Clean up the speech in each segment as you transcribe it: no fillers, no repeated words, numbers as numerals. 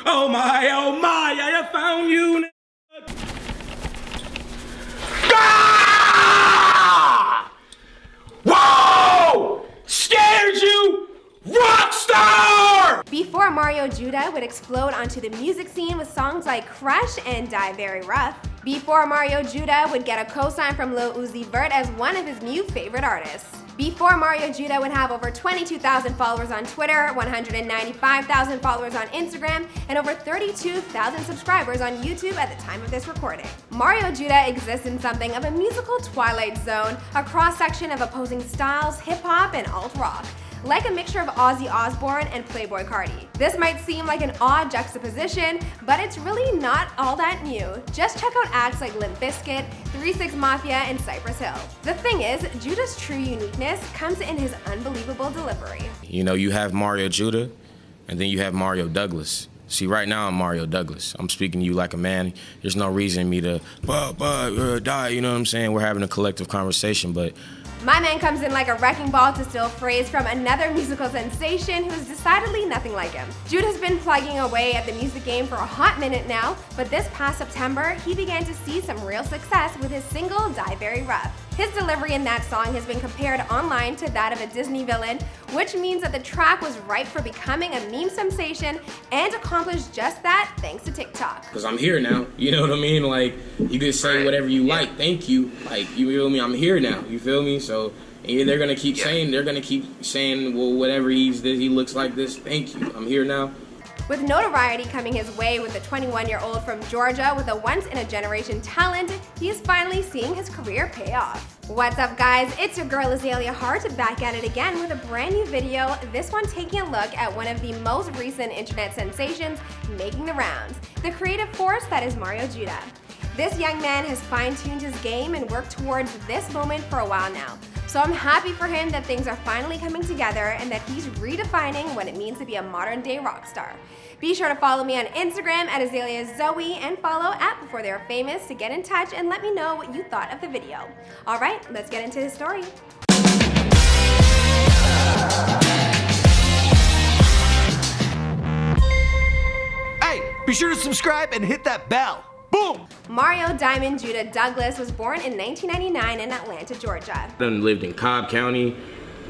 Oh my, I found you. Ah! Whoa! Scared you? Rockstar! Before Mario Judah would explode onto the music scene with songs like Crush and Die Very Rough. Before Mario Judah would get a co-sign from Lil Uzi Vert as one of his new favorite artists. Before Mario Judah would have over 22,000 followers on Twitter, 195,000 followers on Instagram, and over 32,000 subscribers on YouTube at the time of this recording. Mario Judah exists in something of a musical Twilight Zone, a cross-section of opposing styles, hip-hop, and alt-rock. Like a mixture of Ozzy Osbourne and Playboi Carti. This might seem like an odd juxtaposition, but it's really not all that new. Just check out acts like Limp Bizkit, 3-6 Mafia, and Cypress Hill. The thing is, Judah's true uniqueness comes in his unbelievable delivery. You know, you have Mario Judah, and then you have Mario Douglas. See, right now I'm Mario Douglas. I'm speaking to you like a man. There's no reason for me to die, you know what I'm saying? We're having a collective conversation, but my man comes in like a wrecking ball to steal praise from another musical sensation who's decidedly nothing like him. Judah's been plugging away at the music game for a hot minute now, but this past September, he began to see some real success with his single, Die Very Rough. His delivery in that song has been compared online to that of a Disney villain, which means that the track was ripe for becoming a meme sensation and accomplished just that thanks to TikTok. Because I'm here now, you know what I mean? Like, you can say whatever you like, thank you. Like, you feel me? I'm here now, you feel me? So they're gonna keep saying, well, whatever he looks like this, thank you. I'm here now. With notoriety coming his way with a 21-year-old from Georgia with a once-in-a-generation talent, he is finally seeing his career pay off. What's up, guys? It's your girl Azalea Hart back at it again with a brand new video, this one taking a look at one of the most recent internet sensations making the rounds, the creative force that is Mario Judah. This young man has fine-tuned his game and worked towards this moment for a while now. So I'm happy for him that things are finally coming together and that he's redefining what it means to be a modern-day rock star. Be sure to follow me on Instagram at AzaleaZoe and follow at Before They Were Famous to get in touch and let me know what you thought of the video. All right, let's get into his story. Hey, be sure to subscribe and hit that bell. Boom! Mario Diamond Judah Douglas was born in 1999 in Atlanta, Georgia. I done lived in Cobb County,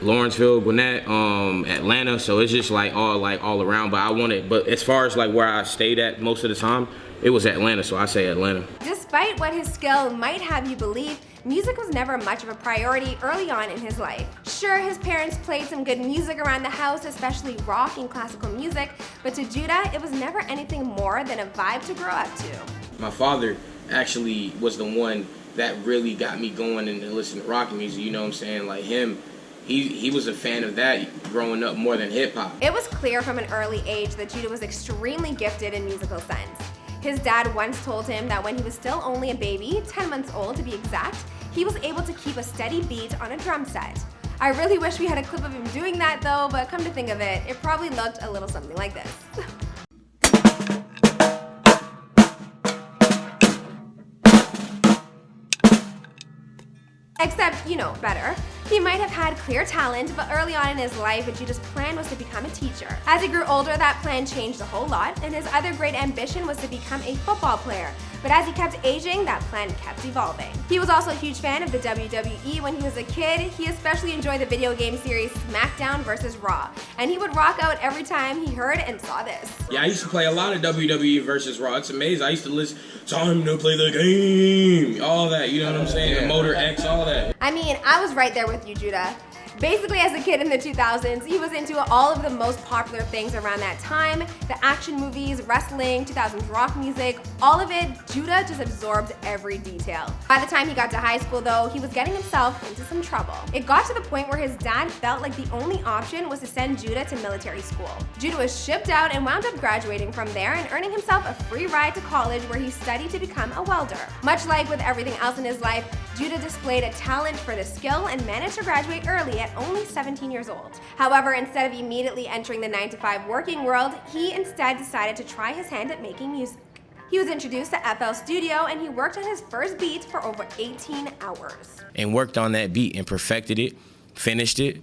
Lawrenceville, Gwinnett, Atlanta, so it's just all around. But as far as like where I stayed at most of the time, it was Atlanta, so I say Atlanta. Despite what his skill might have you believe, music was never much of a priority early on in his life. Sure, his parents played some good music around the house, especially rock and classical music, but to Judah, it was never anything more than a vibe to grow up to. My father actually was the one that really got me going and listening to rock music, you know what I'm saying? Like him, he was a fan of that growing up more than hip hop. It was clear from an early age that Judah was extremely gifted in musical sense. His dad once told him that when he was still only a baby, 10 months old to be exact, he was able to keep a steady beat on a drum set. I really wish we had a clip of him doing that though, but come to think of it, it probably looked a little something like this. Except, you know, better. He might have had clear talent, but early on in his life, Judah's plan was to become a teacher. As he grew older, that plan changed a whole lot, and his other great ambition was to become a football player. But as he kept aging, that plan kept evolving. He was also a huge fan of the WWE when he was a kid. He especially enjoyed the video game series SmackDown vs. Raw, and he would rock out every time he heard and saw this. Yeah, I used to play a lot of WWE vs. Raw. It's amazing. I used to listen, time to play the game, all that, you know what I'm saying? The Motor X, all that. I mean, I was right there with you, Judah. Basically, as a kid in the 2000s, he was into all of the most popular things around that time. The action movies, wrestling, 2000s rock music, all of it, Judah just absorbed every detail. By the time he got to high school though, he was getting himself into some trouble. It got to the point where his dad felt like the only option was to send Judah to military school. Judah was shipped out and wound up graduating from there and earning himself a free ride to college where he studied to become a welder. Much like with everything else in his life, Judah displayed a talent for the skill and managed to graduate early at only 17 years old. However, instead of immediately entering the 9-to-5 working world, he instead decided to try his hand at making music. He was introduced to FL Studio and he worked on his first beat for over 18 hours. And worked on that beat and perfected it, finished it,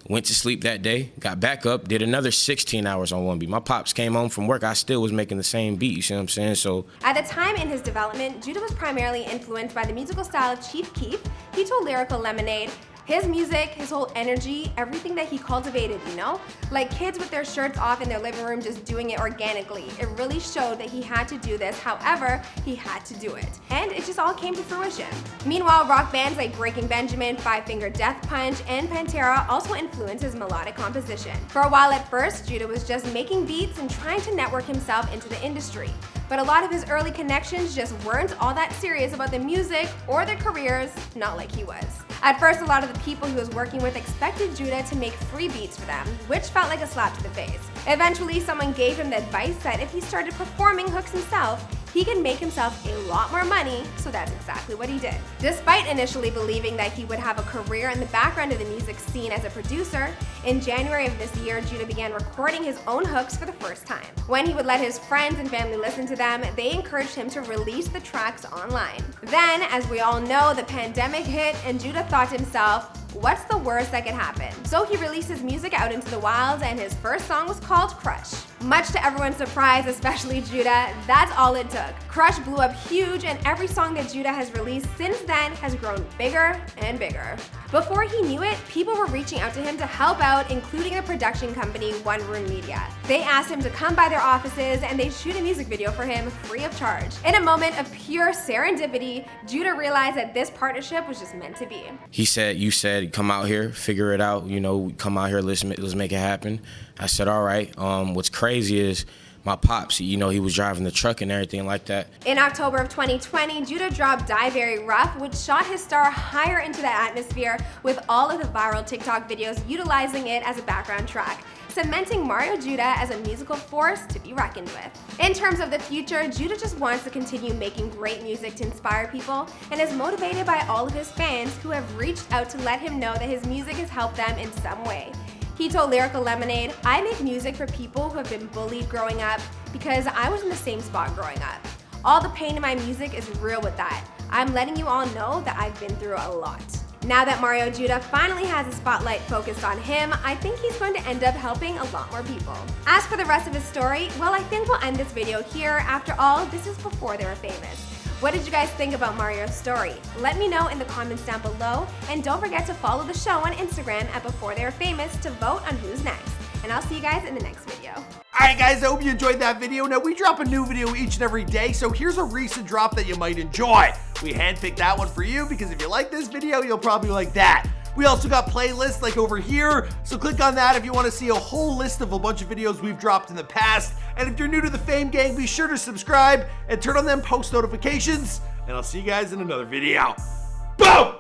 Went to sleep that day, got back up, did another 16 hours on one beat. My pops came home from work, I still was making the same beat, you see what I'm saying? So at the time in his development, Judah was primarily influenced by the musical style of Chief Keef. He told Lyrical Lemonade, his music, his whole energy, everything that he cultivated, you know? Like kids with their shirts off in their living room just doing it organically. It really showed that he had to do this, however, he had to do it. And it just all came to fruition. Meanwhile, rock bands like Breaking Benjamin, Five Finger Death Punch, and Pantera also influenced his melodic composition. For a while at first, Judah was just making beats and trying to network himself into the industry. But a lot of his early connections just weren't all that serious about the music or their careers, not like he was. At first, a lot of the people he was working with expected Judah to make free beats for them, which felt like a slap to the face. Eventually, someone gave him the advice that if he started performing hooks himself, he could make himself a lot more money, so that's exactly what he did. Despite initially believing that he would have a career in the background of the music scene as a producer, in January of this year, Judah began recording his own hooks for the first time. When he would let his friends and family listen to them, they encouraged him to release the tracks online. Then, as we all know, the pandemic hit and Judah thought to himself, what's the worst that could happen? So he released his music out into the wild, and his first song was called Crush. Much to everyone's surprise, especially Judah, that's all it took. Crush blew up huge, and every song that Judah has released since then has grown bigger and bigger. Before he knew it, people were reaching out to him to help out, including the production company One Room Media. They asked him to come by their offices and they'd shoot a music video for him free of charge. In a moment of pure serendipity, Judah realized that this partnership was just meant to be. he said, you said, come out here, figure it out, you know, come out here, let's make it happen. I said, all right. What's crazy is my pops, you know, he was driving the truck and everything like that. In October of 2020, Judah dropped Die Very Rough, which shot his star higher into the atmosphere with all of the viral TikTok videos utilizing it as a background track, cementing Mario Judah as a musical force to be reckoned with. In terms of the future, Judah just wants to continue making great music to inspire people and is motivated by all of his fans who have reached out to let him know that his music has helped them in some way. He told Lyrical Lemonade, I make music for people who have been bullied growing up because I was in the same spot growing up. All the pain in my music is real with that. I'm letting you all know that I've been through a lot. Now that Mario Judah finally has a spotlight focused on him, I think he's going to end up helping a lot more people. As for the rest of his story, well, I think we'll end this video here. After all, this is before they were famous. What did you guys think about Mario's story? Let me know in the comments down below, and don't forget to follow the show on Instagram at Before They Were Famous to vote on who's next. And I'll see you guys in the next video. Alright guys, I hope you enjoyed that video. Now we drop a new video each and every day, so here's a recent drop that you might enjoy. We handpicked that one for you because if you like this video, you'll probably like that. We also got playlists like over here, so click on that if you want to see a whole list of a bunch of videos we've dropped in the past. And if you're new to the Fame Gang, be sure to subscribe and turn on them post notifications, and I'll see you guys in another video. Boom!